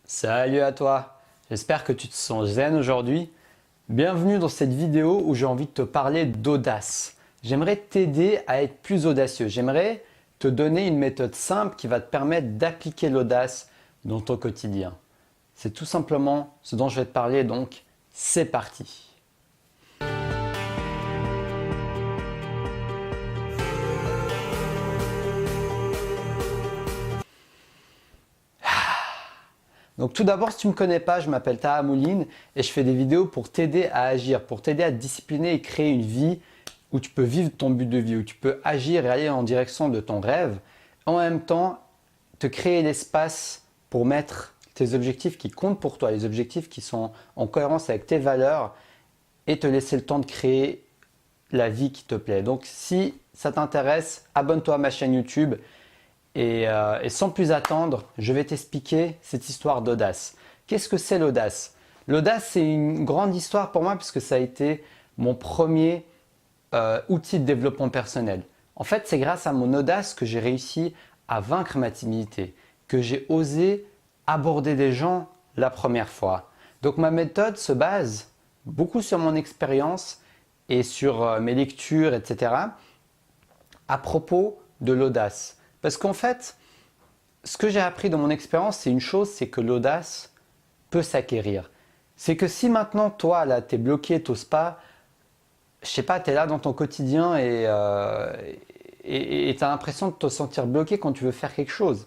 Salut à toi, j'espère que tu te sens zen aujourd'hui. Bienvenue dans cette vidéo où j'ai envie de te parler d'audace. J'aimerais t'aider à être plus audacieux. J'aimerais te donner une méthode simple qui va te permettre d'appliquer l'audace dans ton quotidien. C'est tout simplement ce dont je vais te parler, donc c'est parti. Donc tout d'abord, si tu ne me connais pas, je m'appelle Taha Mouline et je fais des vidéos pour t'aider à agir, pour t'aider à te discipliner et créer une vie où tu peux vivre ton but de vie, où tu peux agir et aller en direction de ton rêve. En même temps, te créer l'espace pour mettre tes objectifs qui comptent pour toi, les objectifs qui sont en cohérence avec tes valeurs et te laisser le temps de créer la vie qui te plaît. Donc si ça t'intéresse, abonne-toi à ma chaîne YouTube. Et sans plus attendre, je vais t'expliquer cette histoire d'audace. Qu'est-ce que c'est l'audace? L'audace, c'est une grande histoire pour moi puisque ça a été mon premier outil de développement personnel. En fait, c'est grâce à mon audace que j'ai réussi à vaincre ma timidité, que j'ai osé aborder des gens la première fois. Donc ma méthode se base beaucoup sur mon expérience et sur mes lectures, etc. à propos de l'audace. Parce qu'en fait, ce que j'ai appris dans mon expérience, c'est une chose, c'est que l'audace peut s'acquérir. C'est que si maintenant, toi, là, tu es bloqué, tu n'oses pas, je sais pas, tu es là dans ton quotidien et tu as l'impression de te sentir bloqué quand tu veux faire quelque chose.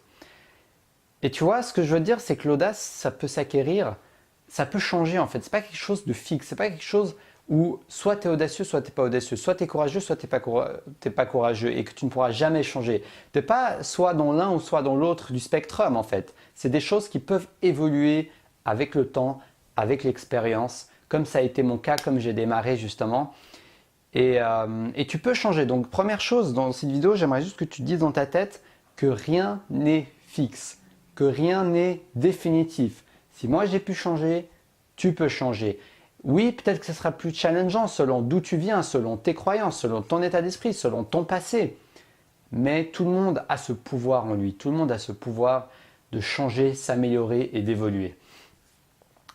Et tu vois, ce que je veux dire, c'est que l'audace, ça peut s'acquérir, ça peut changer en fait. C'est pas quelque chose de fixe, c'est pas quelque chose où soit tu es audacieux, soit tu n'es pas audacieux, soit tu es courageux, soit tu n'es pas courageux et que tu ne pourras jamais changer. Tu n'es pas soit dans l'un ou soit dans l'autre du spectrum en fait. C'est des choses qui peuvent évoluer avec le temps, avec l'expérience, comme ça a été mon cas, comme j'ai démarré justement. Et tu peux changer. Donc première chose dans cette vidéo, j'aimerais juste que tu te dises dans ta tête que rien n'est fixe, que rien n'est définitif. Si moi j'ai pu changer, tu peux changer. Oui, peut-être que ce sera plus challengeant selon d'où tu viens, selon tes croyances, selon ton état d'esprit, selon ton passé. Mais tout le monde a ce pouvoir en lui. Tout le monde a ce pouvoir de changer, s'améliorer et d'évoluer.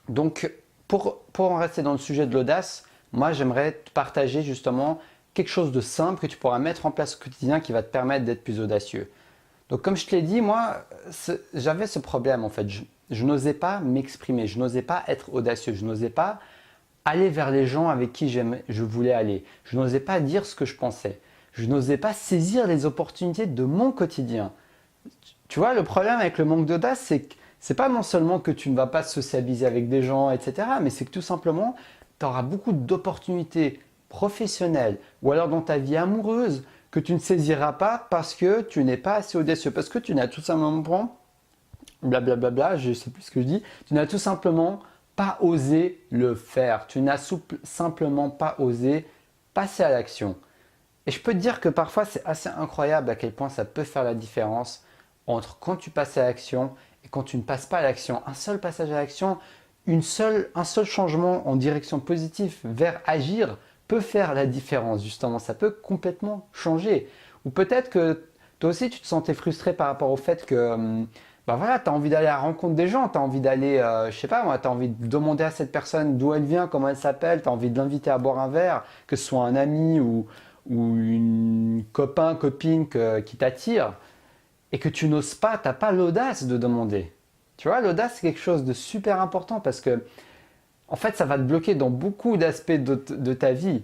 Donc, pour en rester dans le sujet de l'audace, moi j'aimerais te partager justement quelque chose de simple que tu pourras mettre en place au quotidien qui va te permettre d'être plus audacieux. Donc comme je te l'ai dit, moi j'avais ce problème en fait. Je n'osais pas m'exprimer, je n'osais pas être audacieux, je n'osais pas aller vers les gens avec qui je voulais aller. Je n'osais pas dire ce que je pensais. Je n'osais pas saisir les opportunités de mon quotidien. Tu vois, le problème avec le manque d'audace, c'est que c'est pas non seulement que tu ne vas pas socialiser avec des gens, etc., mais c'est que tout simplement, tu auras beaucoup d'opportunités professionnelles ou alors dans ta vie amoureuse que tu ne saisiras pas parce que tu n'es pas assez audacieux, parce que tu n'as tout simplement, blablabla, je ne sais plus ce que je dis, tu n'as tout simplement pas osé le faire. Tu n'as simplement pas osé passer à l'action. Et je peux te dire que parfois c'est assez incroyable à quel point ça peut faire la différence entre quand tu passes à l'action et quand tu ne passes pas à l'action. Un seul passage à l'action, un seul changement en direction positive vers agir peut faire la différence justement. Ça peut complètement changer. Ou peut-être que toi aussi tu te sentais frustré par rapport au fait que bah voilà, tu as envie d'aller à la rencontre des gens, tu as envie d'aller, je sais pas moi, tu as envie de demander à cette personne d'où elle vient, comment elle s'appelle, tu as envie de l'inviter à boire un verre, que ce soit un ami ou une copain, copine qui t'attire et que tu n'oses pas, tu n'as pas l'audace de demander. Tu vois, l'audace c'est quelque chose de super important parce que en fait ça va te bloquer dans beaucoup d'aspects de ta vie.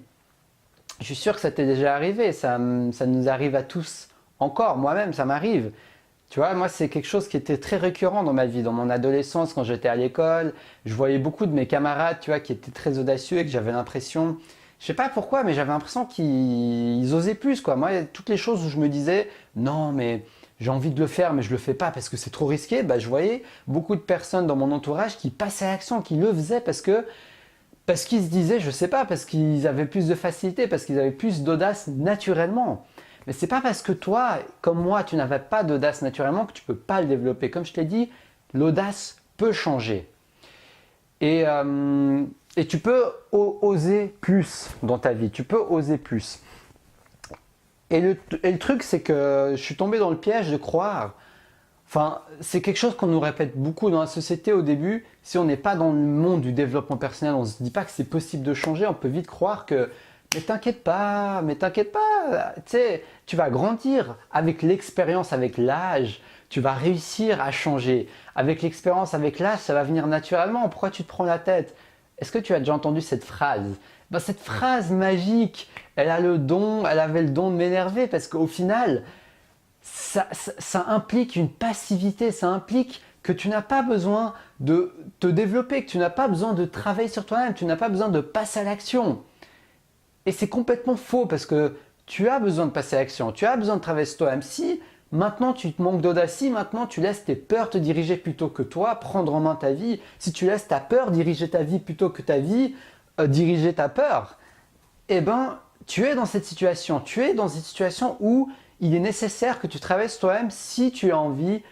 Je suis sûr que ça t'est déjà arrivé, ça nous arrive à tous encore, moi-même ça m'arrive. Tu vois, moi, c'est quelque chose qui était très récurrent dans ma vie, dans mon adolescence, quand j'étais à l'école. Je voyais beaucoup de mes camarades, tu vois, qui étaient très audacieux et que j'avais l'impression, je sais pas pourquoi, mais j'avais l'impression qu'ils osaient plus, quoi. Moi, toutes les choses où je me disais, non, mais j'ai envie de le faire, mais je le fais pas parce que c'est trop risqué, bah, je voyais beaucoup de personnes dans mon entourage qui passaient à l'action, qui le faisaient parce qu'ils se disaient, je sais pas, parce qu'ils avaient plus de facilité, parce qu'ils avaient plus d'audace naturellement. Mais ce n'est pas parce que toi, comme moi, tu n'avais pas d'audace naturellement que tu ne peux pas le développer. Comme je t'ai dit, l'audace peut changer. Et tu peux oser plus dans ta vie. Tu peux oser plus. Et le truc, c'est que je suis tombé dans le piège de croire Enfin, c'est quelque chose qu'on nous répète beaucoup dans la société au début. Si on n'est pas dans le monde du développement personnel, on ne se dit pas que c'est possible de changer. On peut vite croire que mais t'inquiète pas, tu sais, tu vas grandir avec l'expérience, avec l'âge, tu vas réussir à changer. Avec l'expérience, avec l'âge, ça va venir naturellement. Pourquoi tu te prends la tête? Est-ce que tu as déjà entendu cette phrase? Ben, cette phrase magique, elle avait le don de m'énerver parce qu'au final, ça implique une passivité, ça implique que tu n'as pas besoin de te développer, que tu n'as pas besoin de travailler sur toi-même, tu n'as pas besoin de passer à l'action. Et c'est complètement faux parce que tu as besoin de passer à l'action, tu as besoin de travailler sur toi-même. Si maintenant tu te manques d'audace, si maintenant tu laisses tes peurs te diriger plutôt que toi, prendre en main ta vie, si tu laisses ta peur diriger ta vie plutôt que ta vie diriger ta peur, eh ben tu es dans cette situation. Tu es dans une situation où il est nécessaire que tu travailles sur toi-même si tu as envie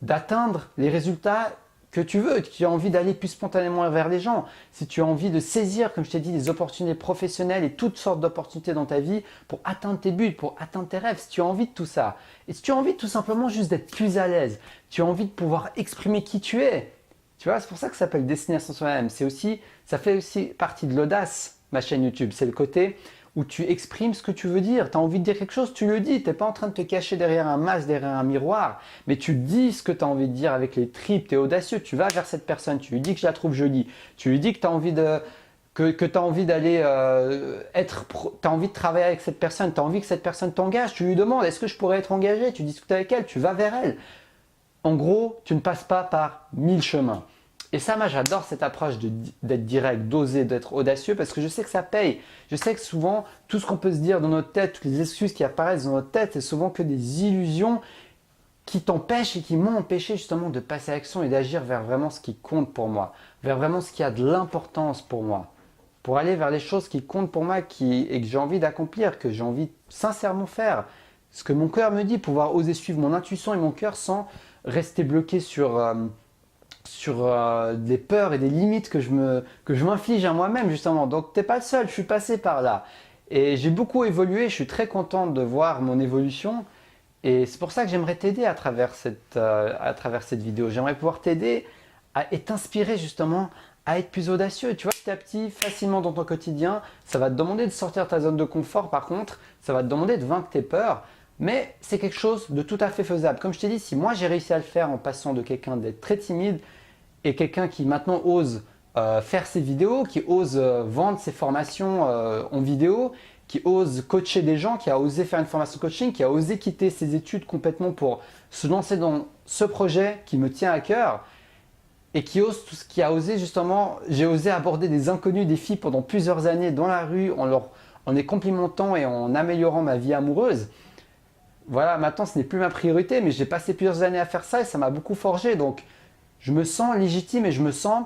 d'atteindre les résultats que tu veux, que tu as envie d'aller plus spontanément vers les gens, si tu as envie de saisir, comme je t'ai dit, des opportunités professionnelles et toutes sortes d'opportunités dans ta vie pour atteindre tes buts, pour atteindre tes rêves, si tu as envie de tout ça. Et si tu as envie tout simplement juste d'être plus à l'aise, tu as envie de pouvoir exprimer qui tu es. Tu vois, c'est pour ça que ça s'appelle Destination Soi-même. Ça fait aussi partie de l'audace, ma chaîne YouTube. C'est le côté où tu exprimes ce que tu veux dire. Tu as envie de dire quelque chose, tu le dis. Tu n'es pas en train de te cacher derrière un masque, derrière un miroir, mais tu dis ce que tu as envie de dire avec les tripes. Tu es audacieux, tu vas vers cette personne, tu lui dis que je la trouve jolie, tu lui dis que tu as envie d'aller tu as envie de travailler avec cette personne, tu as envie que cette personne t'engage, tu lui demandes est-ce que je pourrais être engagé, tu discutes avec elle, tu vas vers elle. En gros, tu ne passes pas par 1000 chemins. Et ça, moi, j'adore cette approche d'être direct, d'oser, d'être audacieux parce que je sais que ça paye. Je sais que souvent, tout ce qu'on peut se dire dans notre tête, toutes les excuses qui apparaissent dans notre tête, c'est souvent que des illusions qui t'empêchent et qui m'ont empêché justement de passer à l'action et d'agir vers vraiment ce qui compte pour moi, vers vraiment ce qui a de l'importance pour moi, pour aller vers les choses qui comptent pour moi et que j'ai envie d'accomplir, que j'ai envie de sincèrement faire. Ce que mon cœur me dit, pouvoir oser suivre mon intuition et mon cœur sans rester bloqué sur des peurs et des limites que je m'inflige à moi-même justement. Donc tu n'es pas le seul, je suis passé par là. Et j'ai beaucoup évolué, je suis très content de voir mon évolution. Et c'est pour ça que j'aimerais t'aider à travers cette vidéo. J'aimerais pouvoir t'aider et t'inspirer justement à être plus audacieux. Tu vois, petit à petit, facilement dans ton quotidien, ça va te demander de sortir de ta zone de confort par contre, ça va te demander de vaincre tes peurs. Mais c'est quelque chose de tout à fait faisable. Comme je t'ai dit, si moi j'ai réussi à le faire en passant de quelqu'un d'être très timide et quelqu'un qui maintenant ose faire ses vidéos, qui ose vendre ses formations en vidéo, qui ose coacher des gens, qui a osé faire une formation coaching, qui a osé quitter ses études complètement pour se lancer dans ce projet qui me tient à cœur et qui a osé justement, j'ai osé aborder des inconnus, des filles pendant plusieurs années dans la rue en les complimentant et en améliorant ma vie amoureuse. Voilà, maintenant ce n'est plus ma priorité, mais j'ai passé plusieurs années à faire ça et ça m'a beaucoup forgé. Donc je me sens légitime et je me sens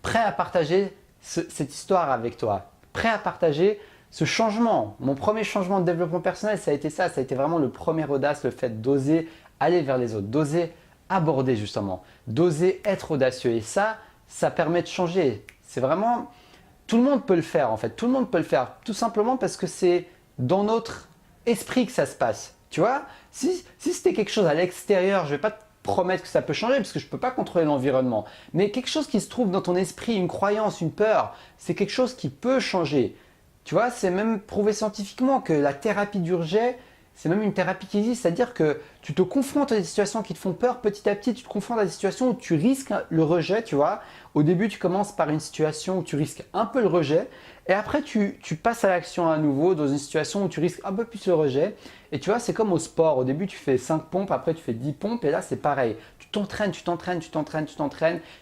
prêt à partager cette histoire avec toi. Prêt à partager ce changement. Mon premier changement de développement personnel, ça a été ça. Ça a été vraiment le premier audace, le fait d'oser aller vers les autres, d'oser aborder justement, d'oser être audacieux. Et ça permet de changer. C'est vraiment… Tout le monde peut le faire en fait. Tout le monde peut le faire. Tout simplement parce que c'est dans notre esprit que ça se passe. Tu vois, si c'était quelque chose à l'extérieur, je ne vais pas te promettre que ça peut changer parce que je ne peux pas contrôler l'environnement. Mais quelque chose qui se trouve dans ton esprit, une croyance, une peur, c'est quelque chose qui peut changer. Tu vois, c'est même prouvé scientifiquement que la thérapie du rejet, c'est même une thérapie qui existe, c'est-à-dire que tu te confrontes à des situations qui te font peur, petit à petit tu te confrontes à des situations où tu risques le rejet, tu vois. Au début tu commences par une situation où tu risques un peu le rejet et après tu passes à l'action à nouveau dans une situation où tu risques un peu plus le rejet. Et tu vois, c'est comme au sport, au début tu fais 5 pompes, après tu fais 10 pompes et là c'est pareil. Tu t'entraînes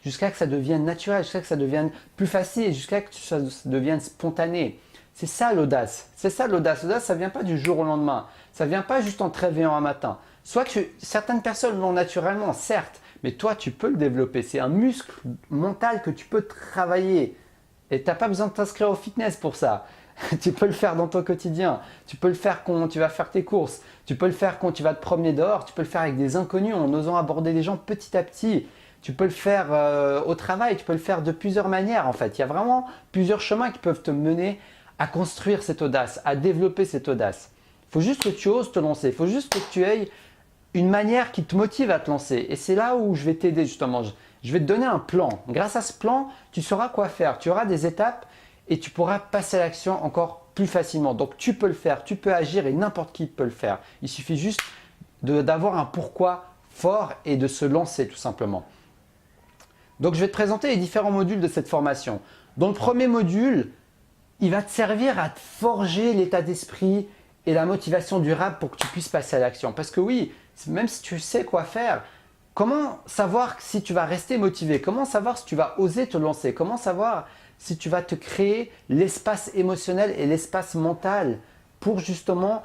jusqu'à ce que ça devienne naturel, jusqu'à ce que ça devienne plus facile et jusqu'à ce que ça devienne spontané. C'est ça l'audace. C'est ça l'audace. L'audace, ça ne vient pas du jour au lendemain. Ça ne vient pas juste en te réveillant un matin. Soit que certaines personnes l'ont naturellement, certes, mais toi, tu peux le développer. C'est un muscle mental que tu peux travailler. Et tu n'as pas besoin de t'inscrire au fitness pour ça. Tu peux le faire dans ton quotidien. Tu peux le faire quand tu vas faire tes courses. Tu peux le faire quand tu vas te promener dehors. Tu peux le faire avec des inconnus en osant aborder les gens petit à petit. Tu peux le faire au travail. Tu peux le faire de plusieurs manières en fait. Il y a vraiment plusieurs chemins qui peuvent te mener à construire cette audace, à développer cette audace. Il faut juste que tu oses te lancer. Il faut juste que tu aies une manière qui te motive à te lancer. Et c'est là où je vais t'aider justement. Je vais te donner un plan. Grâce à ce plan, tu sauras quoi faire. Tu auras des étapes et tu pourras passer à l'action encore plus facilement. Donc tu peux le faire, tu peux agir et n'importe qui peut le faire. Il suffit juste d'avoir un pourquoi fort et de se lancer tout simplement. Donc je vais te présenter les différents modules de cette formation. Dans le premier module, il va te servir à te forger l'état d'esprit et la motivation durable pour que tu puisses passer à l'action. Parce que oui, même si tu sais quoi faire, comment savoir si tu vas rester motivé? Comment savoir si tu vas oser te lancer? Comment savoir si tu vas te créer l'espace émotionnel et l'espace mental pour justement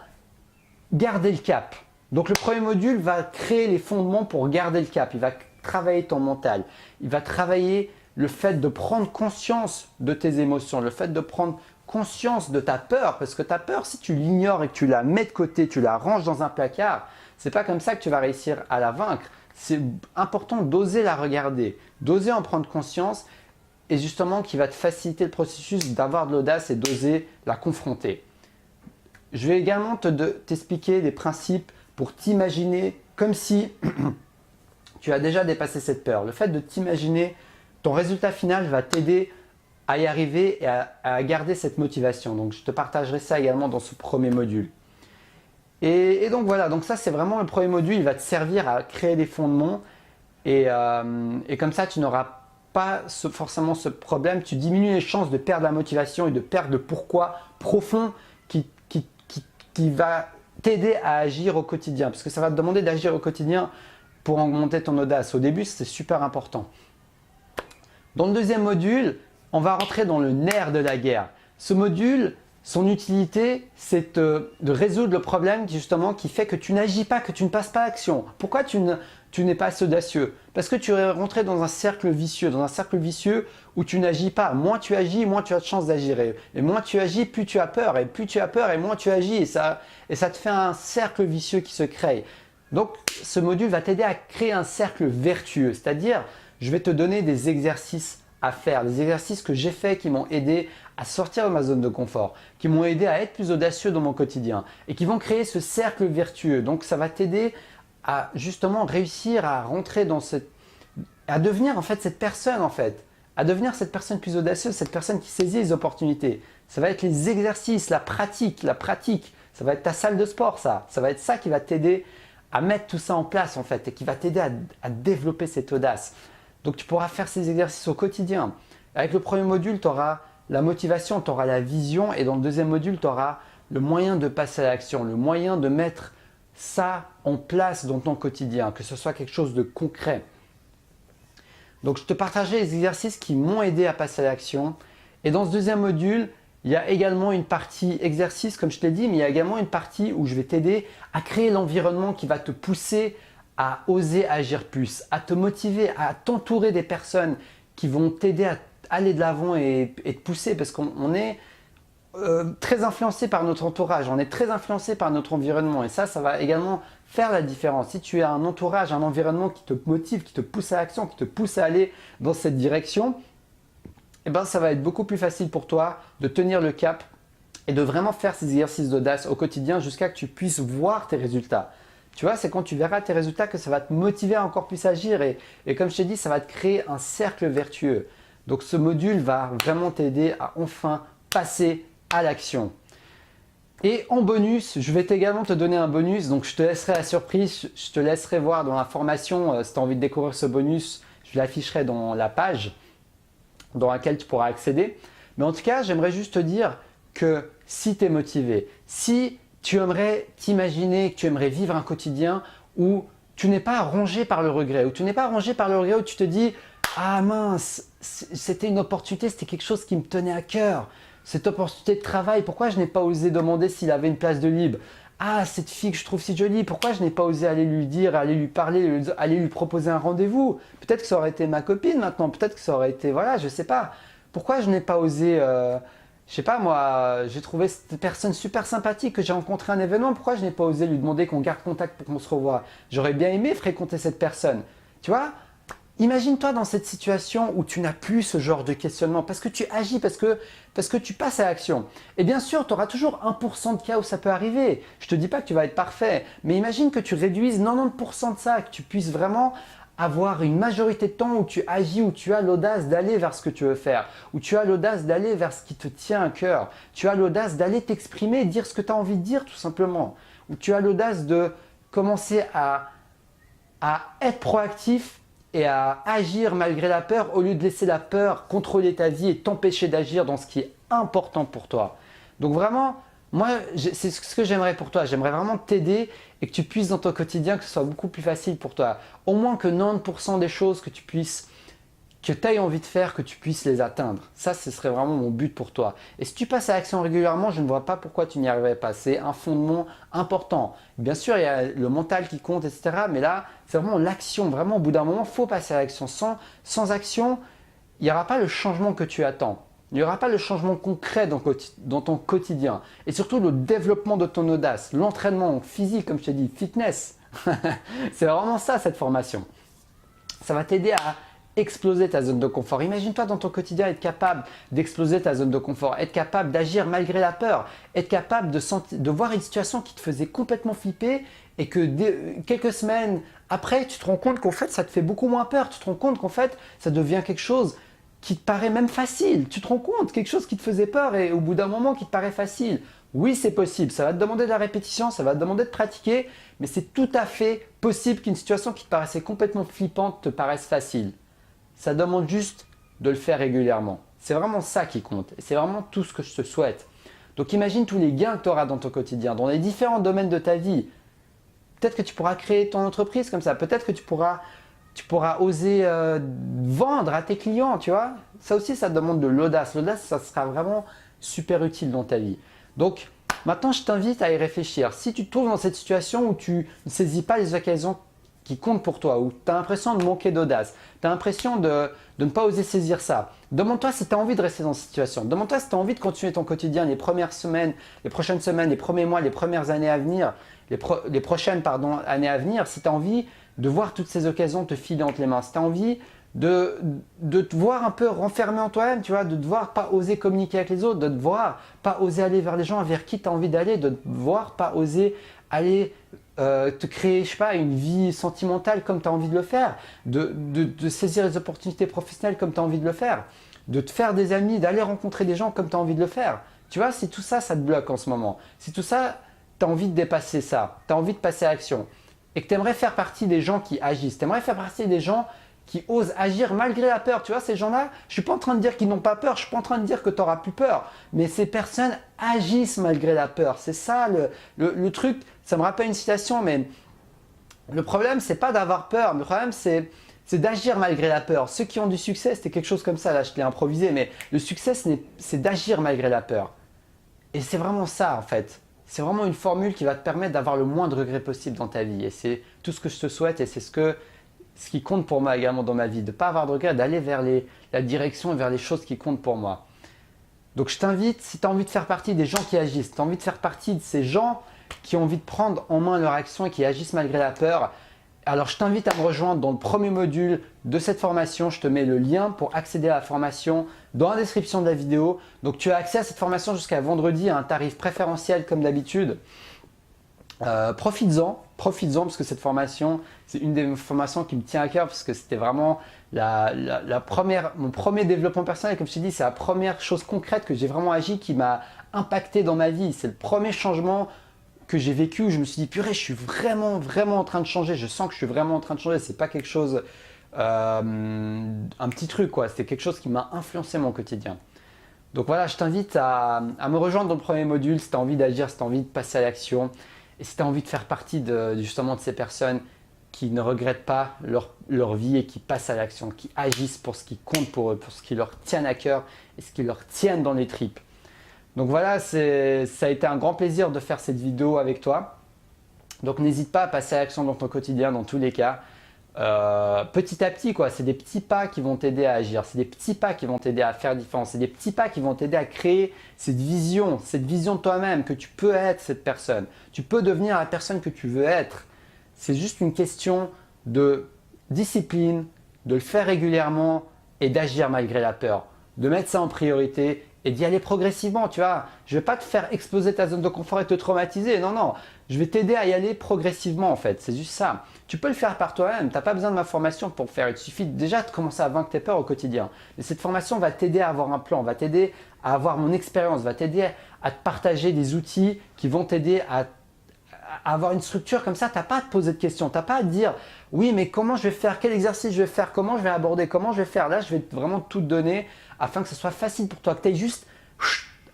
garder le cap? Donc le premier module va créer les fondements pour garder le cap. Il va travailler ton mental. Il va travailler le fait de prendre conscience de tes émotions, le fait de prendre conscience de ta peur. Parce que ta peur, si tu l'ignores et que tu la mets de côté, tu la ranges dans un placard, c'est pas comme ça que tu vas réussir à la vaincre. C'est important d'oser la regarder, d'oser en prendre conscience et justement qui va te faciliter le processus d'avoir de l'audace et d'oser la confronter. Je vais également t'expliquer des principes pour t'imaginer comme si tu as déjà dépassé cette peur. Le fait de t'imaginer, ton résultat final va t'aider à y arriver et à garder cette motivation. Donc, je te partagerai ça également dans ce premier module. Et donc voilà, donc ça c'est vraiment le premier module, il va te servir à créer des fondements et comme ça tu n'auras pas forcément ce problème, tu diminues les chances de perdre la motivation et de perdre le pourquoi profond qui va t'aider à agir au quotidien. Parce que ça va te demander d'agir au quotidien pour augmenter ton audace. Au début, c'est super important. Dans le deuxième module, on va rentrer dans le nerf de la guerre. Ce module, son utilité, c'est de résoudre le problème justement qui fait que tu n'agis pas, que tu ne passes pas à l'action. Pourquoi tu n'es pas assez audacieux? Parce que tu es rentré dans un cercle vicieux où tu n'agis pas. Moins tu agis, moins tu as de chances d'agir. Et moins tu agis, plus tu as peur. Et plus tu as peur, et moins tu agis. Et ça te fait un cercle vicieux qui se crée. Donc, ce module va t'aider à créer un cercle vertueux. C'est-à-dire, je vais te donner des exercices à faire, des exercices que j'ai faits qui m'ont aidé à sortir de ma zone de confort, qui m'ont aidé à être plus audacieux dans mon quotidien et qui vont créer ce cercle vertueux. Donc, ça va t'aider à justement réussir à rentrer dans à devenir en fait cette personne à devenir cette personne plus audacieuse, cette personne qui saisit les opportunités. Ça va être les exercices, la pratique. Ça va être ta salle de sport, ça va être ça qui va t'aider à mettre tout ça en place en fait et qui va t'aider à développer cette audace. Donc tu pourras faire ces exercices au quotidien. Avec le premier module, tu auras la motivation, tu auras la vision et dans le deuxième module, tu auras le moyen de passer à l'action, le moyen de mettre ça en place dans ton quotidien, que ce soit quelque chose de concret. Donc je te partagerai les exercices qui m'ont aidé à passer à l'action. Et dans ce deuxième module, il y a également une partie exercice, comme je t'ai dit, mais il y a également une partie où je vais t'aider à créer l'environnement qui va te pousser à oser agir plus, à te motiver, à t'entourer des personnes qui vont t'aider à aller de l'avant et te pousser parce qu'on est très influencé par notre entourage, on est très influencé par notre environnement et ça va également faire la différence. Si tu as un entourage, un environnement qui te motive, qui te pousse à l'action, qui te pousse à aller dans cette direction, eh ben, ça va être beaucoup plus facile pour toi de tenir le cap et de vraiment faire ces exercices d'audace au quotidien jusqu'à que tu puisses voir tes résultats. Tu vois, c'est quand tu verras tes résultats que ça va te motiver à encore plus agir et comme je t'ai dit, ça va te créer un cercle vertueux. Donc ce module va vraiment t'aider à enfin passer à l'action. Et en bonus, je vais également te donner un bonus, donc je te laisserai la surprise, je te laisserai voir dans la formation, si tu as envie de découvrir ce bonus, je l'afficherai dans la page dans laquelle tu pourras accéder. Mais en tout cas, j'aimerais juste te dire que si tu es motivé, si tu aimerais t'imaginer que tu aimerais vivre un quotidien où tu n'es pas rongé par le regret, où tu te dis « Ah mince, c'était une opportunité, c'était quelque chose qui me tenait à cœur. Cette opportunité de travail, pourquoi je n'ai pas osé demander s'il avait une place de libre? Ah, cette fille que je trouve si jolie, pourquoi je n'ai pas osé aller lui dire, aller lui parler, aller lui proposer un rendez-vous? Peut-être que ça aurait été ma copine maintenant, peut-être que ça aurait été, voilà, je sais pas. Pourquoi je n'ai pas osé, je sais pas moi, j'ai trouvé cette personne super sympathique que j'ai rencontré à un événement, pourquoi je n'ai pas osé lui demander qu'on garde contact pour qu'on se revoie? J'aurais bien aimé fréquenter cette personne. Tu vois, Imagine-toi dans cette situation où tu n'as plus ce genre de questionnement parce que tu agis, parce que tu passes à l'action. Et bien sûr, tu auras toujours 1% de cas où ça peut arriver. Je ne te dis pas que tu vas être parfait, mais imagine que tu réduises 90% de ça, que tu puisses vraiment avoir une majorité de temps où tu agis, où tu as l'audace d'aller vers ce que tu veux faire, où tu as l'audace d'aller vers ce qui te tient à cœur, tu as l'audace d'aller t'exprimer, dire ce que tu as envie de dire tout simplement, où tu as l'audace de commencer à être proactif et à agir malgré la peur au lieu de laisser la peur contrôler ta vie et t'empêcher d'agir dans ce qui est important pour toi. Donc vraiment, moi, c'est ce que j'aimerais pour toi. J'aimerais vraiment t'aider et que tu puisses dans ton quotidien que ce soit beaucoup plus facile pour toi. Au moins que 90% des choses que tu aies envie de faire, que tu puisses les atteindre. Ça, ce serait vraiment mon but pour toi. Et si tu passes à l'action régulièrement, je ne vois pas pourquoi tu n'y arriverais pas. C'est un fondement important. Bien sûr, il y a le mental qui compte, etc. Mais là, c'est vraiment l'action. Vraiment, au bout d'un moment, il faut passer à l'action. Sans action, il n'y aura pas le changement que tu attends. Il n'y aura pas le changement concret dans ton quotidien. Et surtout, le développement de ton audace, l'entraînement physique, comme je t'ai dit, fitness. C'est vraiment ça, cette formation. Ça va t'aider à exploser ta zone de confort. Imagine-toi dans ton quotidien être capable d'exploser ta zone de confort, être capable d'agir malgré la peur, être capable de voir une situation qui te faisait complètement flipper et que quelques semaines après, tu te rends compte qu'en fait, ça te fait beaucoup moins peur. Tu te rends compte qu'en fait, ça devient quelque chose qui te paraît même facile. Tu te rends compte, quelque chose qui te faisait peur et au bout d'un moment qui te paraît facile. Oui, c'est possible. Ça va te demander de la répétition, ça va te demander de pratiquer, mais c'est tout à fait possible qu'une situation qui te paraissait complètement flippante te paraisse facile. Ça demande juste de le faire régulièrement. C'est vraiment ça qui compte. Et c'est vraiment tout ce que je te souhaite. Donc imagine tous les gains que tu auras dans ton quotidien, dans les différents domaines de ta vie. Peut-être que tu pourras créer ton entreprise comme ça. Peut-être que tu pourras oser vendre à tes clients, tu vois. Ça aussi, ça demande de l'audace. L'audace, ça sera vraiment super utile dans ta vie. Donc maintenant, je t'invite à y réfléchir. Si tu te trouves dans cette situation où tu ne saisis pas les occasions qui comptent pour toi, où tu as l'impression de manquer d'audace, tu as l'impression de ne pas oser saisir ça. Demande-toi si tu as envie de rester dans cette situation. Demande-toi si tu as envie de continuer ton quotidien les prochaines semaines, les premiers mois, les premières années à venir, les prochaines années à venir, si tu as envie de voir toutes ces occasions te filer entre les mains, si tu as envie de te voir un peu renfermé en toi-même, tu vois, de te voir pas oser communiquer avec les autres, de te voir pas oser aller vers les gens vers qui tu as envie d'aller, de te voir pas oser aller te créer, je sais pas, une vie sentimentale comme tu as envie de le faire, de saisir les opportunités professionnelles comme tu as envie de le faire, de te faire des amis, d'aller rencontrer des gens comme tu as envie de le faire. Tu vois, si tout ça, ça te bloque en ce moment, si tout ça, tu as envie de dépasser ça, tu as envie de passer à l'action et que tu aimerais faire partie des gens qui agissent, tu aimerais faire partie des gens qui osent agir malgré la peur. Tu vois, ces gens-là, je ne suis pas en train de dire qu'ils n'ont pas peur, je ne suis pas en train de dire que tu n'auras plus peur, mais ces personnes agissent malgré la peur. C'est ça le truc. Ça me rappelle une citation, mais le problème, c'est pas d'avoir peur, le problème, c'est d'agir malgré la peur. Ceux qui ont du succès, c'était quelque chose comme ça, là je l'ai improvisé, mais le succès, c'est d'agir malgré la peur. Et c'est vraiment ça en fait. C'est vraiment une formule qui va te permettre d'avoir le moins de regrets possible dans ta vie. Et c'est tout ce que je te souhaite et c'est ce qui compte pour moi également dans ma vie. De ne pas avoir de regrets, d'aller vers la direction et vers les choses qui comptent pour moi. Donc je t'invite, si tu as envie de faire partie des gens qui agissent, si tu as envie de faire partie de ces gens qui ont envie de prendre en main leur action et qui agissent malgré la peur, alors je t'invite à me rejoindre dans le premier module de cette formation. Je te mets le lien pour accéder à la formation dans la description de la vidéo. Donc tu as accès à cette formation jusqu'à vendredi à un tarif préférentiel comme d'habitude. Profites-en parce que cette formation, c'est une des formations qui me tient à cœur parce que c'était vraiment mon premier développement personnel. Comme je t'ai dit, c'est la première chose concrète que j'ai vraiment agi qui m'a impacté dans ma vie. C'est le premier changement que j'ai vécu où je me suis dit purée, je suis vraiment en train de changer, je sens que je suis vraiment en train de changer, c'est pas quelque chose, un petit truc quoi, c'était quelque chose qui m'a influencé mon quotidien. Donc voilà, je t'invite à me rejoindre dans le premier module si tu as envie d'agir, si tu as envie de passer à l'action et si tu as envie de faire partie justement de ces personnes qui ne regrettent pas leur vie et qui passent à l'action, qui agissent pour ce qui compte pour eux, pour ce qui leur tient à cœur et ce qui leur tient dans les tripes. Donc voilà, ça a été un grand plaisir de faire cette vidéo avec toi. Donc n'hésite pas à passer à l'action dans ton quotidien dans tous les cas. Petit à petit, quoi, c'est des petits pas qui vont t'aider à agir, c'est des petits pas qui vont t'aider à faire différence, c'est des petits pas qui vont t'aider à créer cette vision de toi-même, que tu peux être cette personne. Tu peux devenir la personne que tu veux être. C'est juste une question de discipline, de le faire régulièrement et d'agir malgré la peur. De mettre ça en priorité et d'y aller progressivement, tu vois. Je ne vais pas te faire exploser ta zone de confort et te traumatiser. Non, non. Je vais t'aider à y aller progressivement en fait. C'est juste ça. Tu peux le faire par toi-même. Tu n'as pas besoin de ma formation pour le faire. Il suffit déjà de commencer à vaincre tes peurs au quotidien. Et cette formation va t'aider à avoir un plan, va t'aider à avoir mon expérience, va t'aider à te partager des outils qui vont t'aider à avoir une structure comme ça. Tu n'as pas à te poser de questions. Tu n'as pas à te dire oui, mais comment je vais faire, quel exercice je vais faire, comment je vais aborder, comment je vais faire. Là, je vais vraiment tout te donner afin que ce soit facile pour toi, que tu aies juste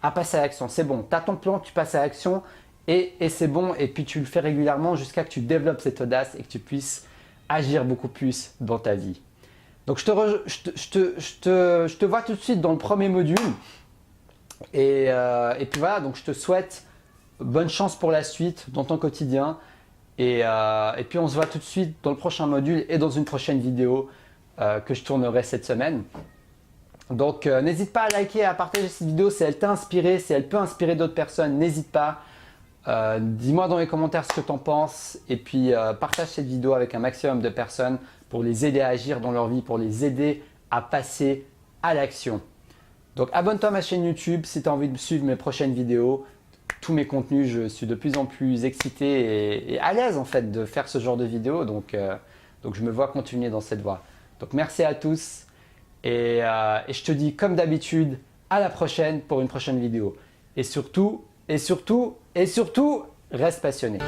à passer à l'action. C'est bon, tu as ton plan, tu passes à l'action et c'est bon. Et puis tu le fais régulièrement jusqu'à que tu développes cette audace et que tu puisses agir beaucoup plus dans ta vie. Donc je te vois tout de suite dans le premier module. Et puis voilà, donc je te souhaite bonne chance pour la suite dans ton quotidien. Et puis on se voit tout de suite dans le prochain module et dans une prochaine vidéo que je tournerai cette semaine. Donc n'hésite pas à liker et à partager cette vidéo si elle t'a inspiré, si elle peut inspirer d'autres personnes, n'hésite pas. Dis-moi dans les commentaires ce que tu en penses et puis partage cette vidéo avec un maximum de personnes pour les aider à agir dans leur vie, pour les aider à passer à l'action. Donc abonne-toi à ma chaîne YouTube si tu as envie de suivre mes prochaines vidéos. Tous mes contenus, je suis de plus en plus excité et à l'aise en fait de faire ce genre de vidéos. Donc je me vois continuer dans cette voie. Donc merci à tous et je te dis comme d'habitude à la prochaine pour une prochaine vidéo. Et surtout, reste passionné.